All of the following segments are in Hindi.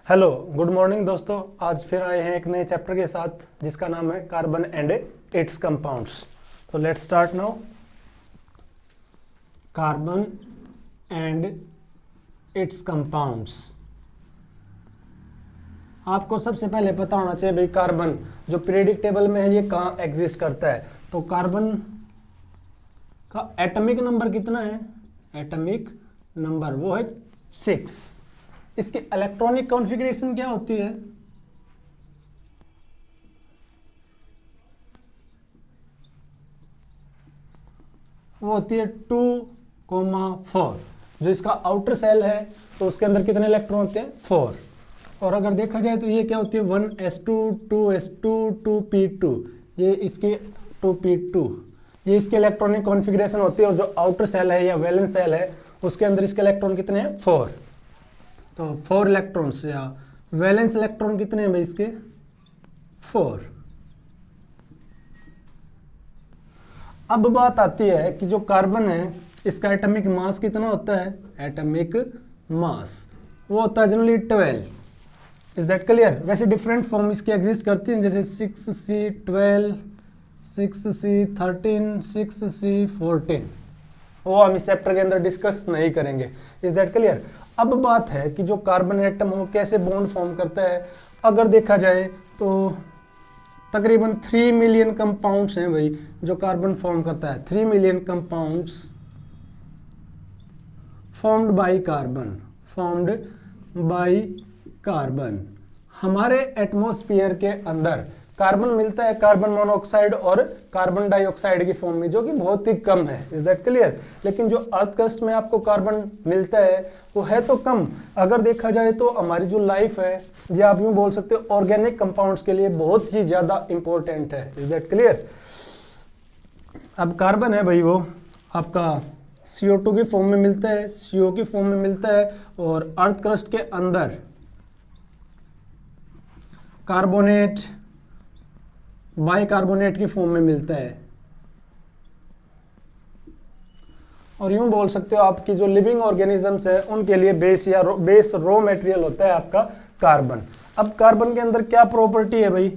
हेलो गुड मॉर्निंग दोस्तों। आज फिर आए हैं एक नए चैप्टर के साथ जिसका नाम है कार्बन एंड इट्स कंपाउंड्स। तो let's start now. Carbon and it's compounds. आपको सबसे पहले पता होना चाहिए भाई कार्बन जो पीरियोडिक टेबल में है ये कहाँ एग्जिस्ट करता है। तो कार्बन का एटॉमिक नंबर कितना है? एटॉमिक नंबर वो है 6। इसकी इलेक्ट्रॉनिक कॉन्फ़िगरेशन क्या होती है? वो होती है 2,4। जो इसका आउटर सेल है तो उसके अंदर कितने इलेक्ट्रॉन होते हैं? 4। और अगर देखा जाए तो ये क्या होती है? 1s2 2s2 2p2। ये इसकी 2p2 ये इसके इलेक्ट्रॉनिक कॉन्फ़िगरेशन होती है। और जो आउटर सेल है या वैलेंस सेल है उसके अंदर इसके इलेक्ट्रॉन कितने हैं? 4। तो 4 इलेक्ट्रॉन्स या वैलेंस इलेक्ट्रॉन कितने हैं भाई इसके? 4। अब बात आती है कि जो कार्बन है इसका एटॉमिक मास कितना होता है? एटॉमिक मास वो होता है जनरली 12। Is that clear? वैसे डिफरेंट फॉर्म इसकी एग्जिस्ट करती हैं, जैसे 6c12, 6c13, 6c14। वो हम इस चैप्टर के अंदर डिस्कस नहीं करेंगे। Is that clear? अब बात है कि जो कार्बन एटम हो कैसे बॉन्ड फॉर्म करता है। अगर देखा जाए तो तकरीबन 3 मिलियन कंपाउंड्स हैं भाई जो कार्बन फॉर्म करता है। 3 million compounds formed by carbon. हमारे एटमॉस्फेयर के अंदर कार्बन मिलता है कार्बन मोनोऑक्साइड और कार्बन डाइऑक्साइड की फॉर्म में, जो कि बहुत ही कम है। Is that clear? लेकिन जो अर्थ क्रस्ट में आपको कार्बन मिलता है वो है तो कम। अगर देखा जाए तो हमारी जो लाइफ है ये आप यूँ बोल सकते हो ऑर्गेनिक कंपाउंड्स के लिए बहुत ही ज़्यादा इंपॉर्टेंट है। Is that clear? अब कार्बन है भाई वो आपका CO2 की फॉर्म में मिलता है, CO की फॉर्म में मिलता है, और अर्थ क्रस्ट के अंदर कार्बोनेट बाइकार्बोनेट की फॉर्म में मिलता है। और यूं बोल सकते हो आपकी जो लिविंग ऑर्गेनिजम्स है उनके लिए बेस रॉ मटेरियल होता है आपका कार्बन। अब कार्बन के अंदर क्या प्रॉपर्टी है भाई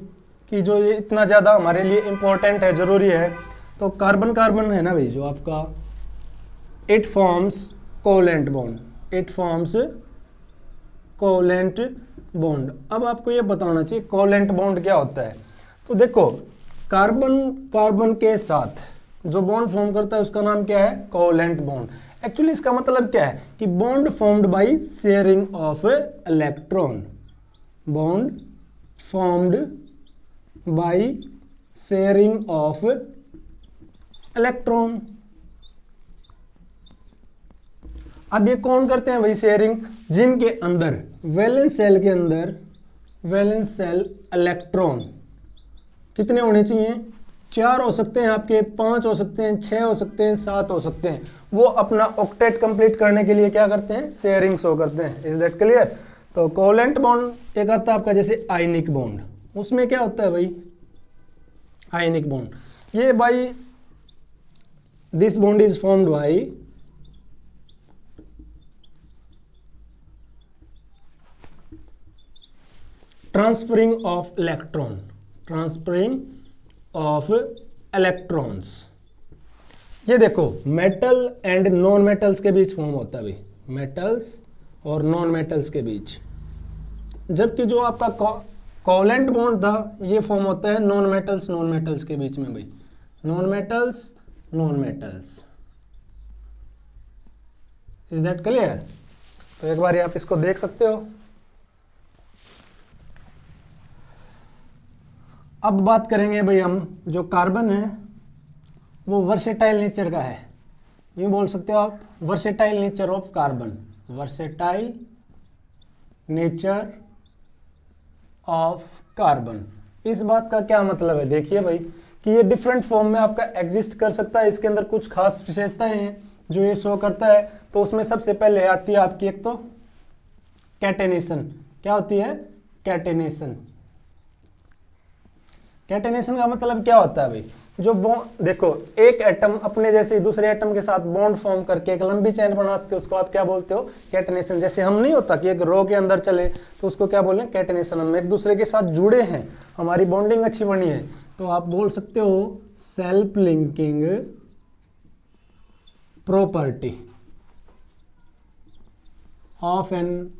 कि जो ये इतना ज़्यादा हमारे लिए इम्पोर्टेंट है, ज़रूरी है। तो कार्बन है ना भाई जो आपका इट फॉर्म्स कोवलेंट बॉन्ड। अब आपको ये बताना चाहिए कोवलेंट बॉन्ड क्या होता है। तो देखो कार्बन के साथ जो बॉन्ड फॉर्म करता है उसका नाम क्या है? Covalent bond. एक्चुअली इसका मतलब क्या है कि bond formed by sharing of electron. Bond formed by sharing of electron. अब ये कौन करते हैं भाई शेयरिंग? जिनके अंदर वैलेंस सेल के अंदर वैलेंस सेल इलेक्ट्रॉन कितने होने चाहिए? 4 हो सकते हैं आपके, 5 हो सकते हैं, 6 हो सकते हैं, 7 हो सकते हैं। वो अपना ऑक्टेट कंप्लीट करने के लिए क्या करते हैं? शेयरिंग शो करते हैं। Is that clear? तो कोवलेंट बॉन्ड एक आता है आपका जैसे आयनिक बॉन्ड। उसमें क्या होता है भाई? आयनिक बॉन्ड ये भाई this bond is formed by transferring of electrons. ये देखो मेटल एंड नॉन मेटल्स के बीच फॉर्म होता है भाई, मेटल्स और नॉन मेटल्स के बीच। जबकि जो आपका कोवलेंट बॉन्ड था ये फॉर्म होता है नॉन मेटल्स के बीच में भाई, non metals. Is that clear? तो एक बार आप इसको देख सकते हो। अब बात करेंगे भाई हम जो कार्बन है वो वर्सेटाइल नेचर का है। यूँ बोल सकते हो आप versatile nature of carbon. Versatile nature of carbon. इस बात का क्या मतलब है? देखिए भाई कि ये डिफरेंट फॉर्म में आपका एग्जिस्ट कर सकता है। इसके अंदर कुछ खास विशेषताएं हैं जो ये शो करता है। तो उसमें सबसे पहले आती है आपकी एक तो कैटेनेशन। क्या होती है? कैटेनेशन। कैटेनेशन का मतलब क्या होता है भाई? जो बॉन्ड, देखो एक एटम अपने जैसे ही दूसरे एटम के साथ बॉन्ड फॉर्म करके एक लंबी चेन बना सके, उसको आप क्या बोलते हो? कैटेनेशन। जैसे हम नहीं होता कि एक रो के अंदर चले तो उसको क्या बोले? कैटेनेशन। हम एक दूसरे के साथ जुड़े हैं, हमारी बॉन्डिंग अच्छी बनी है, तो आप बोल सकते हो self linking property of an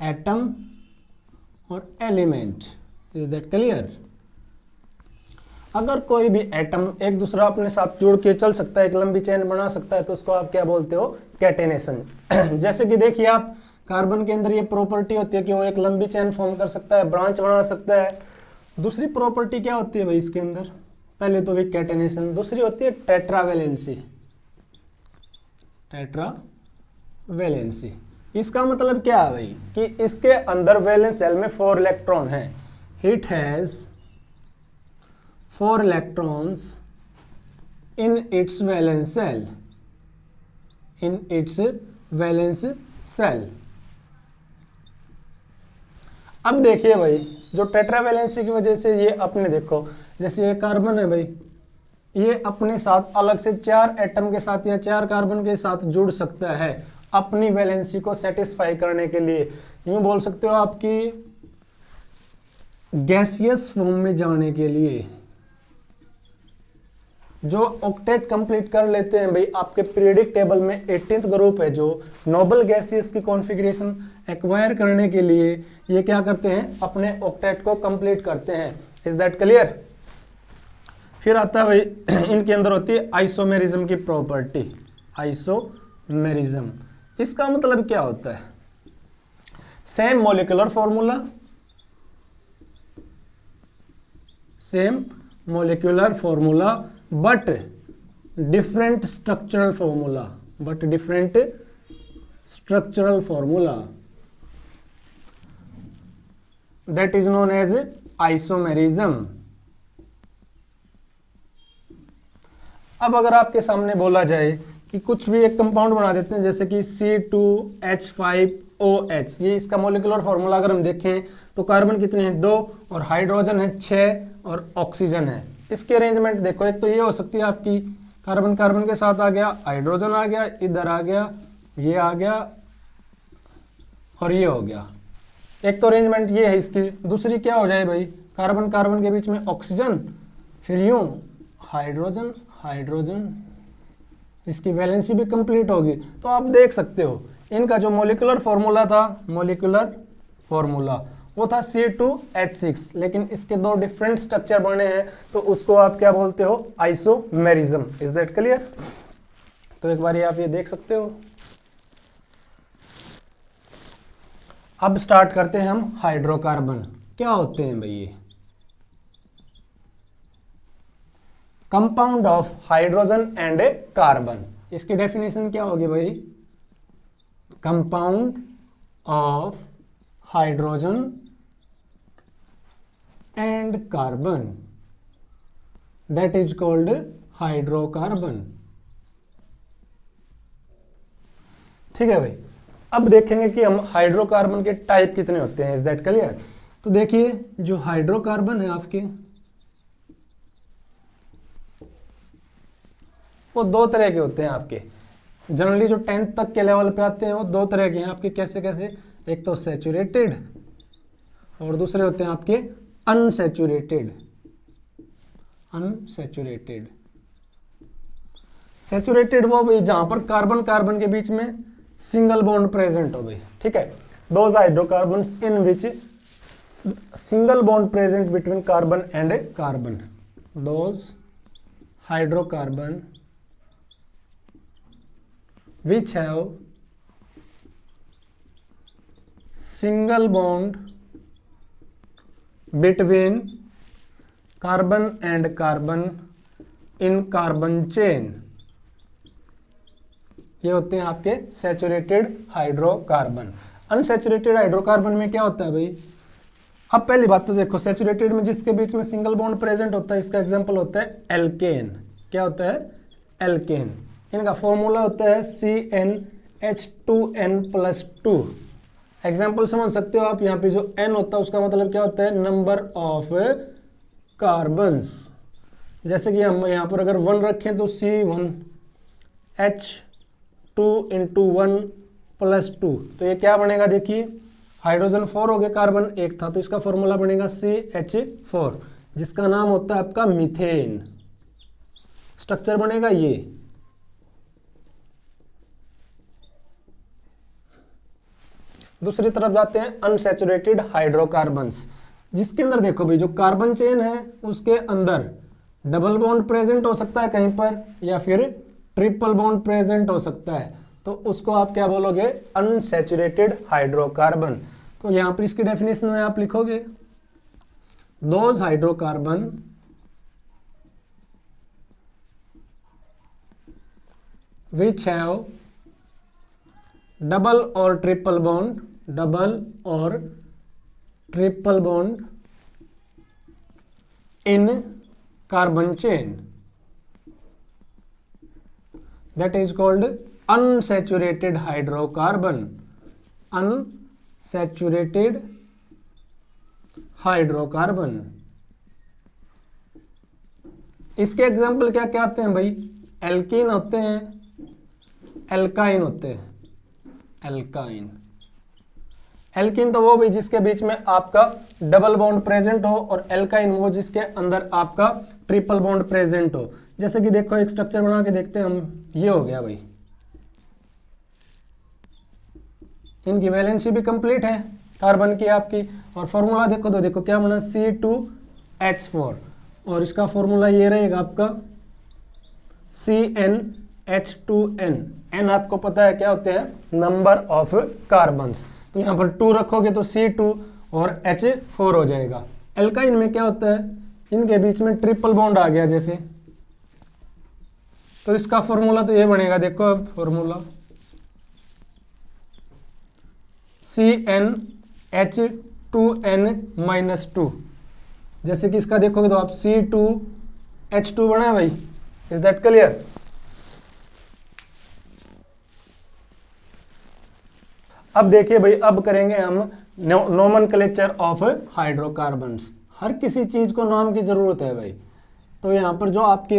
atom और एलिमेंट। Is that clear? अगर कोई भी एटम एक दूसरा अपने साथ जुड़ के चल सकता है, एक लंबी चेन बना सकता है, तो उसको आप क्या बोलते हो? कैटेनेशन। जैसे कि देखिए आप, कार्बन के अंदर ये प्रॉपर्टी होती है कि वो एक लंबी चेन फॉर्म कर सकता है, ब्रांच बना सकता है। दूसरी प्रॉपर्टी क्या होती है भाई इसके अंदर? पहले तो भी कैटेनेशन, दूसरी होती है टेट्रावेलेंसी। टेट्रावेलेंसी इसका मतलब क्या है भाई? कि इसके अंदर वैलेंस शेल में 4 इलेक्ट्रॉन है। It has 4 electrons in its valence shell, in its valence shell। अब देखिए भाई, जो टेट्रावेलेंसी की वजह से ये अपने देखो, जैसे ये कार्बन है भाई, ये अपने साथ अलग से 4 एटम के साथ या 4 कार्बन के साथ जुड़ सकता है अपनी वैलेंसी को सेटिस्फाई करने के लिए। यूं बोल सकते हो आपकी गैसियस फॉर्म में जाने के लिए। जो ऑक्टेट कंप्लीट कर लेते हैं भाई, आपके पीरियडिक टेबल में 18th ग्रुप है, जो नोबल गैसियस की कॉन्फ़िगरेशन एक्वायर करने के लिए ये क्या करते हैं? अपने ऑक्टेट को कंप्लीट करते हैं। Is that clear? फिर आता है भाई, इनके अंदर होती है आइसोमेरिज्म की प्रॉपर्टी। आइसोमेरिज्म इसका मतलब क्या होता है? Same molecular formula, same molecular formula but different structural formula, but different structural formula, that is known as isomerism। अब अगर आपके सामने बोला जाए कि कुछ भी एक कंपाउंड बना देते हैं, जैसे कि C2H5OH, ये इसका मॉलिक्यूलर फॉर्मूला अगर हम देखें तो कार्बन कितने हैं? 2, और हाइड्रोजन है 6, और ऑक्सीजन है। इसकी अरेंजमेंट देखो, एक तो ये हो सकती है आपकी कार्बन कार्बन के साथ आ गया, हाइड्रोजन आ गया, इधर आ गया, ये आ गया, और ये हो गया। एक तो अरेंजमेंट ये है इसकी। दूसरी क्या हो जाए भाई? कार्बन कार्बन के बीच में ऑक्सीजन, फिर यूं हाइड्रोजन हाइड्रोजन, इसकी वैलेंसी भी कंप्लीट होगी। तो आप देख सकते हो इनका जो मॉलिक्यूलर फॉर्मूला था, मॉलिक्यूलर फॉर्मूला वो था C2H6, लेकिन इसके 2 डिफरेंट स्ट्रक्चर बने हैं, तो उसको आप क्या बोलते हो? आइसोमेरिज्म। Is that clear? तो एक बार आप ये देख सकते हो। अब स्टार्ट करते हैं हम हाइड्रोकार्बन। क्या होते हैं भाई ये? Compound of hydrogen and carbon. इसकी डेफिनेशन क्या होगी भाई? Compound of hydrogen and carbon, that is called hydrocarbon। ठीक है भाई, अब देखेंगे कि हम हाइड्रोकार्बन के टाइप कितने होते हैं। Is that clear? तो देखिए, जो हाइड्रोकार्बन है आपके, वो 2 तरह के होते हैं आपके। जनरली जो 10th तक के लेवल पे आते हैं वो 2 तरह के हैं आपके। कैसे कैसे? एक तो सैचुरेटेड, और दूसरे होते हैं आपके अनसैचुरेटेड। अनसैचुरेटेड, सैचुरेटेड वो भाई जहां पर कार्बन कार्बन के बीच में सिंगल बॉन्ड प्रेजेंट हो भाई। ठीक है, those hydrocarbons in which single bond present between carbon and carbon. Those hydrocarbon which have single bond between carbon and carbon in carbon chain, ये होते हैं आपके सैचुरेटेड हाइड्रोकार्बन। अनसैचुरेटेड हाइड्रोकार्बन में क्या होता है भाई? अब पहली बात तो देखो, सैचुरेटेड में जिसके बीच में सिंगल बॉन्ड प्रेजेंट होता है, इसका एग्जांपल होता है एल्केन। क्या होता है? एल्केन। इनका फॉर्मूला होता है CnH2n+2। एग्जाम्पल समझ सकते हो आप, यहाँ पे जो n होता है उसका मतलब क्या होता है? Number of carbons. जैसे कि हम यहाँ पर अगर 1 रखें तो C1 H2 इंटू 1 प्लस 2, तो ये क्या बनेगा देखिए, हाइड्रोजन 4 हो गया, कार्बन 1 था, तो इसका फॉर्मूला बनेगा CH4, जिसका नाम होता है आपका मीथेन। स्ट्रक्चर बनेगा ये। दूसरी तरफ जाते हैं अनसैचुरेटेड हाइड्रोकार्बन्स, जिसके अंदर देखो भाई जो कार्बन चेन है उसके अंदर डबल बॉन्ड प्रेजेंट हो सकता है कहीं पर, या फिर ट्रिपल बॉन्ड प्रेजेंट हो सकता है, तो उसको आप क्या बोलोगे, अनसैचुरेटेड हाइड्रोकार्बन। तो यहां पर इसकी डेफिनेशन में आप लिखोगे those hydrocarbon which have double or triple bond in carbon chain, that is called unsaturated hydrocarbon, unsaturated hydrocarbon. इसके एग्जाम्पल क्या क्या आते हैं भाई, एल्कीन होते हैं, एल्काइन होते हैं, एल्काइन। एल्कीन तो वो भी जिसके बीच में आपका डबल बॉन्ड प्रेजेंट हो, और एल्काइन वो जिसके अंदर आपका ट्रिपल बॉन्ड प्रेजेंट हो। जैसे कि देखो एक स्ट्रक्चर बना के देखते हैं हम, ये हो गया भाई, इनकी वैलेंसी भी कंप्लीट है कार्बन की आपकी, और फॉर्मूला देखो तो देखो क्या बना, C2H4, और इसका फॉर्मूला ये रहेगा आपका CnH2n। n आपको पता है क्या होते हैं, नंबर ऑफ कार्बन्स, तो यहाँ पर 2 रखोगे तो C2 और H4 हो जाएगा। एल्काइन में क्या होता है, इनके बीच में ट्रिपल बॉन्ड आ गया जैसे, तो इसका फॉर्मूला तो ये बनेगा, देखो अब फॉर्मूला CnH2n-2, जैसे कि इसका देखोगे तो आप C2H2 बना है भाई, इज दैट क्लियर। अब देखिए भाई, अब करेंगे हम नोमेनक्लेचर ऑफ हाइड्रोकार्बन्स। हर किसी चीज को नाम की जरूरत है भाई, तो यहाँ पर जो आपके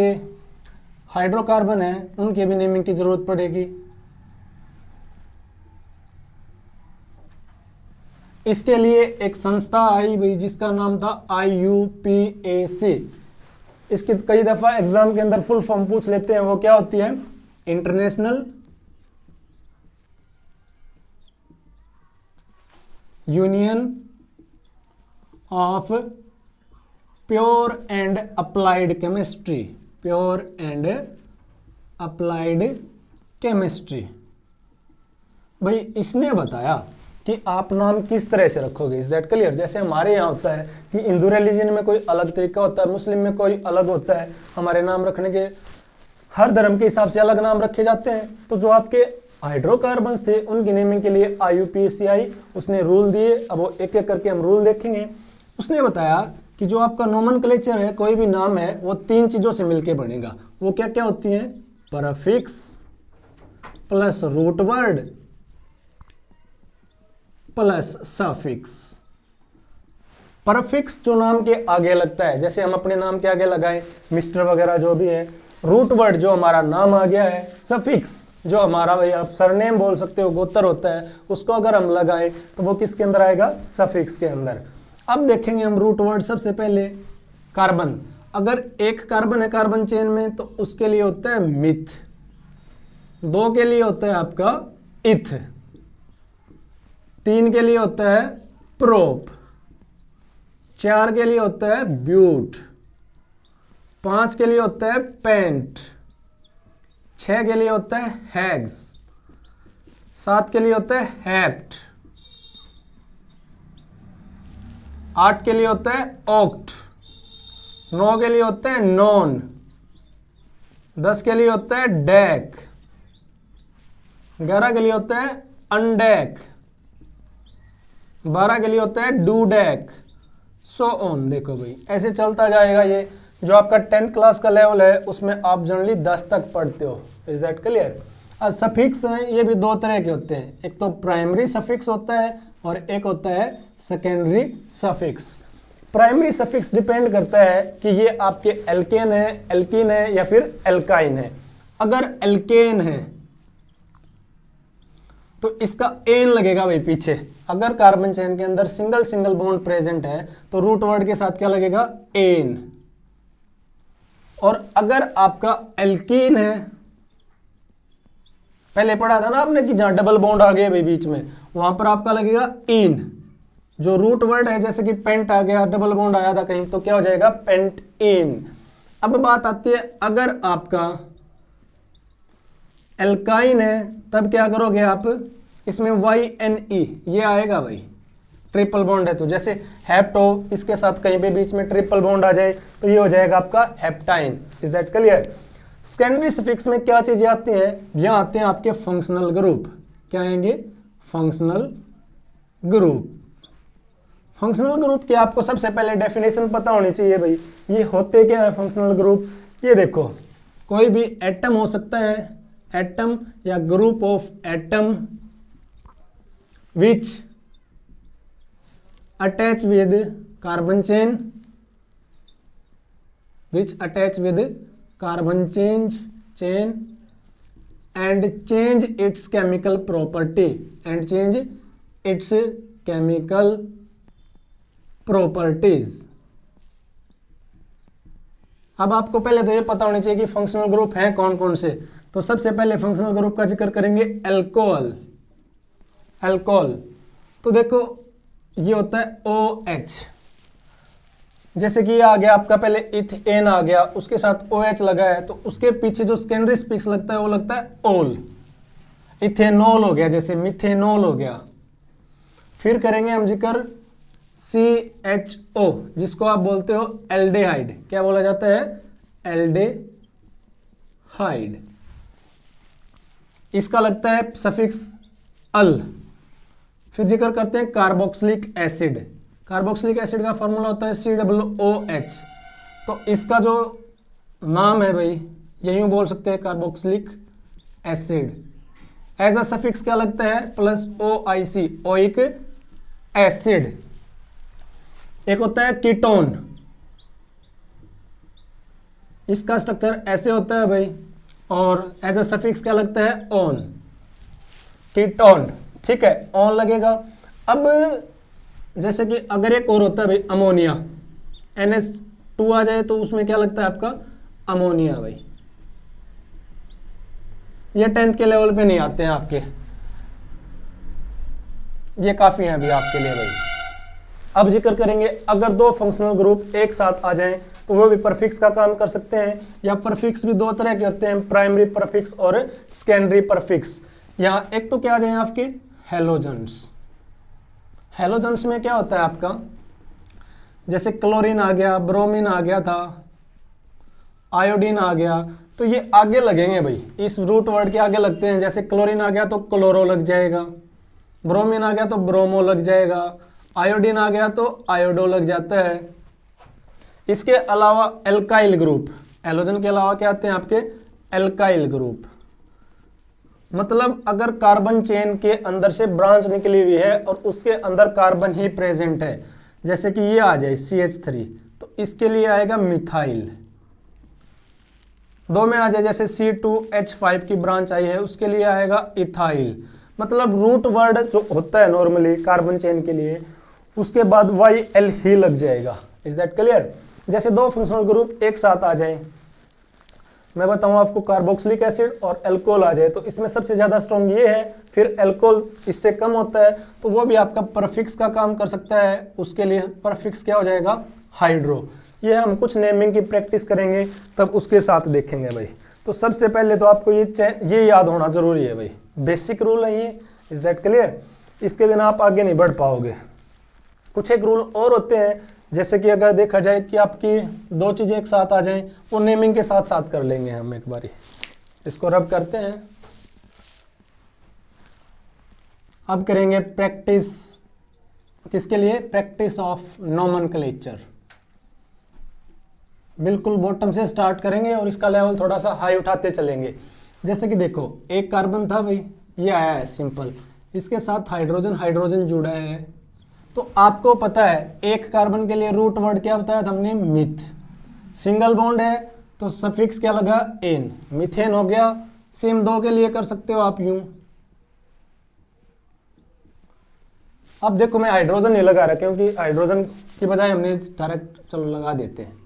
हाइड्रोकार्बन है उनके भी नेमिंग की जरूरत पड़ेगी। इसके लिए एक संस्था आई भाई जिसका नाम था IUPAC। इसकी कई दफा एग्जाम के अंदर फुल फॉर्म पूछ लेते हैं, वो क्या होती है, international union of pure and applied chemistry, pure and applied chemistry. भाई इसने बताया कि आप नाम किस तरह से रखोगे, इज दैट क्लियर। जैसे हमारे यहाँ होता है कि हिंदू रिलीजन में कोई अलग तरीका होता है, मुस्लिम में कोई अलग होता है, हमारे नाम रखने के हर धर्म के हिसाब से अलग नाम रखे जाते हैं। तो जो आपके हाइड्रोकार्बन्स थे उनकी नेमिंग के लिए IUPAC आई, उसने रूल दिए। अब वो एक एक करके हम रूल देखेंगे। उसने बताया कि जो आपका नोमेनक्लेचर है, कोई भी नाम है, वो 3 चीजों से मिलके बनेगा। वो क्या क्या होती हैं, prefix plus root word plus suffix. Prefix जो नाम के आगे लगता है, जैसे हम अपने नाम के आगे लगाएं मिस्टर वगैरह जो भी है। रूट वर्ड जो हमारा नाम आ गया है। सफिक्स जो हमारा, भाई आप सरनेम बोल सकते हो, गोत्र होता है, उसको अगर हम लगाएं तो वो किसके अंदर आएगा, सफिक्स के अंदर। अब देखेंगे हम रूट वर्ड। सबसे पहले कार्बन, अगर एक कार्बन है कार्बन चेन में तो उसके लिए होता है मिथ, 2 के लिए होता है आपका इथ, 3 के लिए होता है प्रोप, 4 के लिए होता है ब्यूट, 5 के लिए होता है पेंट, 6 के लिए होता है हैग्स, 7 के लिए होता है हैप्ट, 8 के लिए होता है ऑक्ट, 9 के लिए होता है नॉन, 10 के लिए होता है डैक, 11 के लिए होता है अनडैक, 12 के लिए होता है डूडैक, सो ऑन। देखो भाई ऐसे चलता जाएगा। ये जो आपका 10th क्लास का लेवल है उसमें आप जनरली 10 तक पढ़ते हो, इज दैट क्लियर। अब सफिक्स हैं, ये भी 2 तरह के होते हैं, एक तो प्राइमरी सफिक्स होता है और एक होता है secondary suffix. Primary suffix depend करता है कि ये आपके एल्केन है, एल्कीन है या फिर एल्काइन है। अगर एल्केन है तो इसका एन लगेगा भाई पीछे। अगर कार्बन चेन के अंदर सिंगल सिंगल बॉन्ड प्रेजेंट है तो रूट वर्ड के साथ क्या लगेगा, एन। और अगर आपका एल्कीन है, पहले पढ़ा था ना आपने कि जहां डबल बॉन्ड आ गया भाई बीच में, वहां पर आपका लगेगा इन। जो रूट वर्ड है जैसे कि पेंट आ गया, डबल बॉन्ड आया था कहीं, तो क्या हो जाएगा, पेंट इन। अब बात आती है अगर आपका एल्काइन है तब क्या करोगे आप, इसमें YNE ये आएगा भाई, ट्रिपल बॉन्ड है तो जैसे हेप्टो, इसके साथ कहीं पे बीच में ट्रिपल बॉन्ड आ जाए तो ये हो जाएगा आपका heptyne. Is that clear. Secondary suffix में क्या चीजें आती हैं, यहां आते हैं आपके फंक्शनल ग्रुप। क्या आएंगे, फंक्शनल ग्रुप। फंक्शनल ग्रुप की आपको सबसे पहले डेफिनेशन पता होनी चाहिए भाई, ये होते क्या है फंक्शनल ग्रुप। ये देखो, कोई भी एटम हो सकता है, एटम या group of atom which attach with carbon chain, which attach with carbon chain and change its chemical property and change its chemical properties। अब आपको पहले तो ये पता होना चाहिए कि फंक्शनल ग्रुप हैं कौन कौन से। तो सबसे पहले फंक्शनल ग्रुप का जिक्र करेंगे अल्कोहल। अल्कोहल तो देखो ये होता है OH, जैसे कि ये आ गया आपका, पहले इथेन आ गया, उसके साथ OH लगा है तो उसके पीछे जो सेकेंडरी स्पिक्स लगता है वो लगता है ओल। इथेनॉल हो गया, जैसे मिथेनॉल हो गया। फिर करेंगे हम जिक्र CHO, जिसको आप बोलते हो एल्डेहाइड। क्या बोला जाता है, एल्डेहाइड। इसका लगता है सफिक्स अल। फिर जिक्र करते हैं कार्बोक्सिलिक एसिड। कार्बोक्सिलिक एसिड का फॉर्मूला होता है COOH। तो इसका जो नाम है भाई, ये यूं बोल सकते हैं carboxylic acid. As a suffix क्या लगता है, प्लस OIC, ओइक एसिड। एक होता है कीटोन, इसका स्ट्रक्चर ऐसे होता है भाई, और एज अ सफिक्स क्या लगता है, ऑन, कीटोन। ठीक है, ऑन लगेगा। अब जैसे कि अगर एक और होता है भाई अमोनिया, NH2 आ जाए तो उसमें क्या लगता है आपका, अमोनिया भाई। ये 10th के लेवल पे नहीं आते हैं आपके, ये काफी हैं अभी आपके लिए भाई। अब जिक्र करेंगे अगर दो फंक्शनल ग्रुप एक साथ आ जाएं तो वो भी परफिक्स का काम कर सकते हैं, या परफिक्स भी दो तरह के होते हैं, प्राइमरी परफिक्स और सेकेंडरी परफिक्स। यहाँ एक तो क्या आ जाए आपके हेलोजन्स। हेलोजन्स में क्या होता है आपका, जैसे क्लोरीन आ गया, ब्रोमीन आ गया था, आयोडीन आ गया, तो ये आगे लगेंगे भाई, इस रूट वर्ड के आगे लगते हैं। जैसे क्लोरीन आ गया तो क्लोरो लग जाएगा, ब्रोमीन आ गया तो ब्रोमो लग जाएगा, आयोडीन आ गया तो आयोडो लग जाता है। इसके अलावा एल्काइल ग्रुप, हेलोजन के अलावा क्या आते हैं आपके एल्काइल ग्रुप। मतलब अगर कार्बन चेन के अंदर से ब्रांच निकली हुई है और उसके अंदर कार्बन ही प्रेजेंट है, जैसे कि ये आ जाए CH3, तो इसके लिए आएगा मिथाइल। दो में आ जाए जैसे C2H5 की ब्रांच आई है, उसके लिए आएगा इथाइल। मतलब रूट वर्ड जो होता है नॉर्मली कार्बन चेन के लिए, उसके बाद YL ही लग जाएगा। Is that clear. जैसे दो फंक्शनल ग्रुप एक साथ आ जाएं, मैं बताऊं आपको कार्बोक्सिलिक एसिड और अल्कोहल आ जाए, तो इसमें सबसे ज्यादा स्ट्रॉन्ग ये है, फिर अल्कोहल इससे कम होता है, तो वो भी आपका परफिक्स का काम कर सकता है। उसके लिए परफिक्स क्या हो जाएगा, हाइड्रो। ये हम कुछ नेमिंग की प्रैक्टिस करेंगे तब उसके साथ देखेंगे भाई। तो सबसे पहले तो आपको ये याद होना जरूरी है भाई, बेसिक रूल है ये। Is that clear. इसके बिना आप आगे नहीं बढ़ पाओगे। कुछ एक रूल और होते हैं, जैसे कि अगर देखा जाए कि आपकी दो चीजें एक साथ आ जाएं, वो नेमिंग के साथ साथ कर लेंगे हम एक बारी। इसको रब करते हैं। अब करेंगे प्रैक्टिस, किसके लिए, प्रैक्टिस ऑफ नोमेनक्लेचर। बिल्कुल बॉटम से स्टार्ट करेंगे और इसका लेवल थोड़ा सा हाई उठाते चलेंगे। जैसे कि देखो एक कार्बन था भाई, ये आया है सिंपल, इसके साथ हाइड्रोजन जुड़ा है, तो आपको पता है एक कार्बन के लिए रूट वर्ड क्या बताया था हमने, मिथ। सिंगल बॉन्ड है तो सफिक्स क्या लगा, एन, मिथेन हो गया। सेम 2 के लिए कर सकते हो आप यूं। अब देखो मैं हाइड्रोजन नहीं लगा रहा क्योंकि हाइड्रोजन की बजाय हमने डायरेक्ट चलो लगा देते हैं।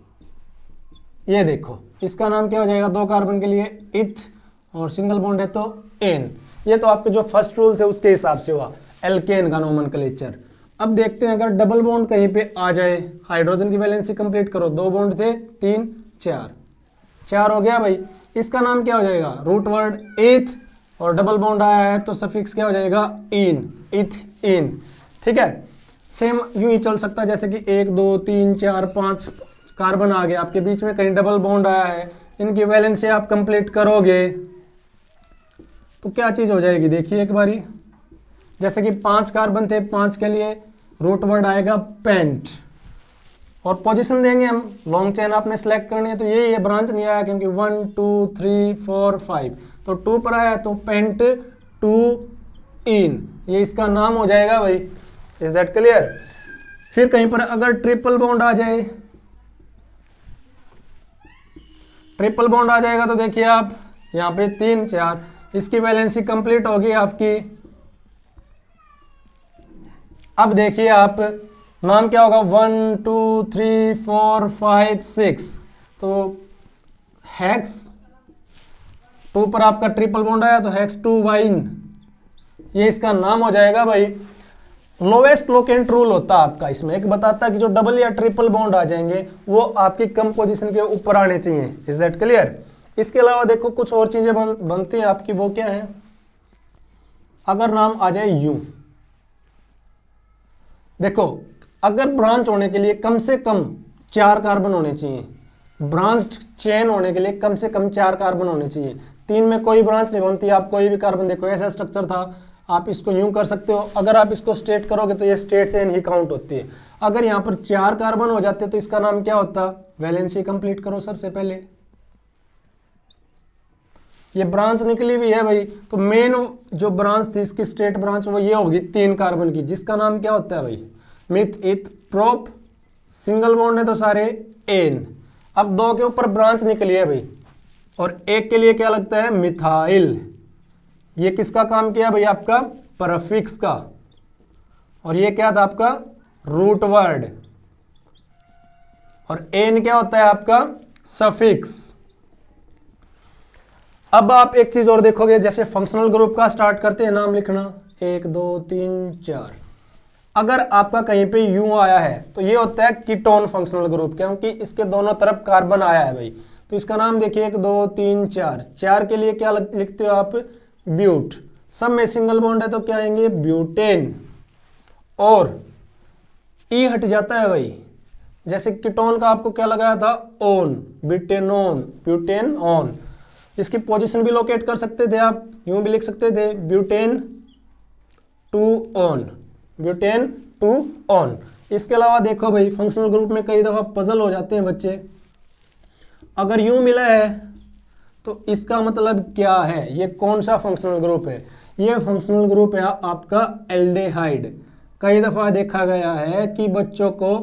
ये देखो इसका नाम क्या हो जाएगा, 2 कार्बन के लिए इथ और सिंगल बॉन्ड है तो एन। ये तो आपके जो फर्स्ट रूल थे उसके हिसाब से हुआ, एल्केन का नोमेनक्लेचर। अब देखते हैं अगर डबल बॉन्ड कहीं पे आ जाए, हाइड्रोजन की वैलेंसी कंप्लीट करो, 2 बॉन्ड थे, 3 4 हो गया भाई। इसका नाम क्या हो जाएगा, रूट वर्ड एथ, और डबल बॉन्ड आया है तो सफिक्स क्या हो जाएगा, इन, इथ इन। ठीक है, सेम यूं ही चल सकता है जैसे कि 1 2 3 4 5 कार्बन आ गया, आपके बीच में कहीं डबल बॉन्ड आया है, इनकी वैलेंसी आप कंप्लीट करोगे तो क्या चीज हो जाएगी, देखिए एक बारी। जैसे कि 5 कार्बन थे, 5 के लिए रूट वर्ड आएगा पेंट, और पोजीशन देंगे हम, लॉन्ग चेन आपने सेलेक्ट करनी है तो ये ब्रांच नहीं आया क्योंकि 1 2 3 4 5 तो 2 पर आया तो पेंट 2 इन, ये इसका नाम हो जाएगा भाई। Is that clear. फिर कहीं पर अगर ट्रिपल बॉन्ड आ जाए, ट्रिपल बॉन्ड आ जाएगा तो देखिए आप यहाँ पे 3 4, इसकी वैलेंसी कंप्लीट होगी आपकी। अब देखिए आप नाम क्या होगा, 1 2 3 4 5 6, तो हेक्स 2 पर आपका ट्रिपल बॉन्ड आया तो हेक्स 2 वाइन, ये इसका नाम हो जाएगा भाई। लोवेस्ट लोकेंट रूल होता है आपका इसमें, एक बताता है कि जो डबल या ट्रिपल बॉन्ड आ जाएंगे वो आपकी कम पोजीशन के ऊपर आने चाहिए। Is that clear. इसके अलावा देखो कुछ और चीजें बनती हैं आपकी, वो क्या है, अगर नाम आ जाए यू, देखो अगर ब्रांच होने के लिए कम से कम 4 कार्बन होने चाहिए, ब्रांच चेन होने के लिए कम से कम 4 कार्बन होने चाहिए, 3 में कोई ब्रांच नहीं बनती। आप कोई भी कार्बन देखो, ऐसा स्ट्रक्चर था, आप इसको यूं कर सकते हो, अगर आप इसको स्ट्रेट करोगे तो ये स्ट्रेट चेन ही काउंट होती है। अगर यहाँ पर 4 कार्बन हो जाते तो इसका नाम क्या होता, वैलेंसी कंप्लीट करो सबसे पहले। ये ब्रांच निकली हुई है भाई, तो मेन जो ब्रांच थी इसकी स्ट्रेट ब्रांच वो ये होगी 3 कार्बन की, जिसका नाम क्या होता है भाई, मिथ इथ प्रोप। सिंगल बॉन्ड है तो सारे एन। अब 2 के ऊपर ब्रांच निकली है भाई, और 1 के लिए क्या लगता है, मिथाइल। ये किसका काम किया भाई, आपका परफिक्स का, और ये क्या था आपका रूट वर्ड, और एन क्या होता है आपका सफिक्स। अब आप एक चीज और देखोगे, जैसे फंक्शनल ग्रुप का स्टार्ट करते हैं नाम लिखना, 1 2 3 4, अगर आपका कहीं पे यू आया है तो ये होता है कीटोन फंक्शनल ग्रुप, क्योंकि इसके दोनों तरफ कार्बन आया है भाई। तो इसका नाम देखिए 1 2 3 4, 4 के लिए क्या लिखते हो आप, ब्यूट। सब में सिंगल बॉन्ड है तो क्या आएंगे, ब्यूटेन, और ई हट जाता है भाई। जैसे कीटोन का आपको क्या लगाया था, ओन, ब्यूटेनोन, ब्यूटेन ऑन। इसकी पोजीशन भी लोकेट कर सकते थे आप, यूं भी लिख सकते थे, ब्यूटेन 2 ऑन, ब्यूटेन 2 ऑन। इसके अलावा देखो भाई फंक्शनल ग्रुप में कई दफा पजल हो जाते हैं बच्चे, अगर यूं मिला है तो इसका मतलब क्या है, ये कौन सा फंक्शनल ग्रुप है, ये फंक्शनल ग्रुप है आपका एल्डेहाइड। कई दफा देखा गया है कि बच्चों को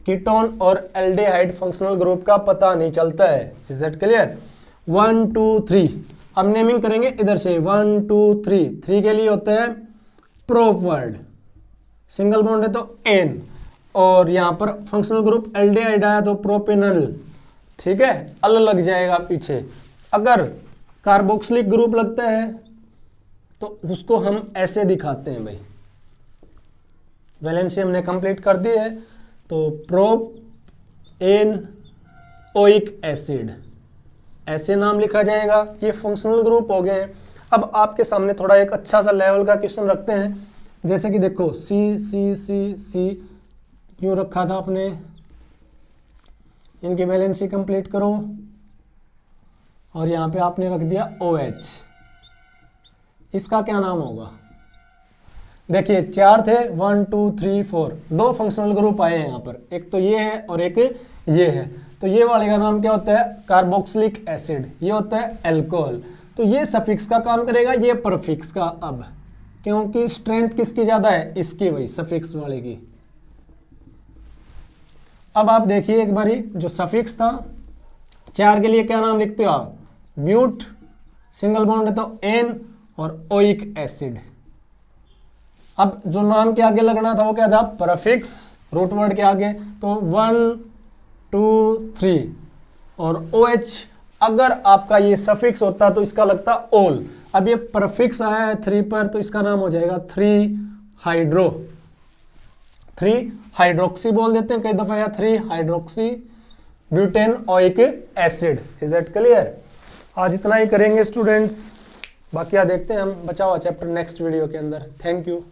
कीटोन और एल्डेहाइड फंक्शनल ग्रुप का पता नहीं चलता है। Is that clear. 1 2 3, अब नेमिंग करेंगे इधर से, 1 2 3, 3 के लिए होता है प्रोप वर्ड, सिंगल बॉन्ड है तो एन, और यहाँ पर फंक्शनल ग्रुप एल्डेहाइड आया तो प्रोपेनल। ठीक है, अल लग जाएगा पीछे। अगर कार्बोक्सिलिक ग्रुप लगता है तो उसको हम ऐसे दिखाते हैं भाई, वैलेंसी हमने कंप्लीट कर दी है तो प्रोप एन ओइक एसिड, ऐसे नाम लिखा जाएगा। ये फंक्शनल ग्रुप हो गए हैं। अब आपके सामने थोड़ा एक अच्छा सा लेवल का क्वेश्चन रखते हैं, जैसे कि देखो सी सी सी सी यूं रखा था आपने, इनकी वैलेंसी कंप्लीट करो, और यहाँ पे आपने रख दिया OH, इसका क्या नाम होगा, देखिए 4 थे, 1 2 3 4, 2 फंक्शनल ग्रुप आए हैं यहाँ पर, एक तो ये है और एक ये है। तो ये वाले का नाम क्या होता है, कार्बोक्सिलिक एसिड, ये होता है एल्कोहल। तो ये सफिक्स का काम करेगा, ये परफिक्स का। अब क्योंकि स्ट्रेंथ किसकी ज़्यादा है, इसकी भाई सफिक्स वाले की, अब आप देखिए एक बारी, जो सफिक्स था 4 के लिए क्या नाम लिखते हो आप, ब्यूट, सिंगल बॉन्ड है तो एन, और ओइक एसिड। अब जो नाम के आगे लगना था वो क्या था, प्रीफिक्स, रूट वर्ड के आगे, तो 1 2 3, और OH अगर आपका ये सफिक्स होता तो इसका लगता ओल। अब ये प्रीफिक्स आया है 3 पर तो इसका नाम हो जाएगा 3 हाइड्रोक्सी बोल देते हैं कई दफा, या 3 hydroxy butane oic acid. Is that clear? आज इतना ही करेंगे स्टूडेंट्स, बाकी देखते हैं हम बचा हुआ चैप्टर नेक्स्ट वीडियो के अंदर। Thank you.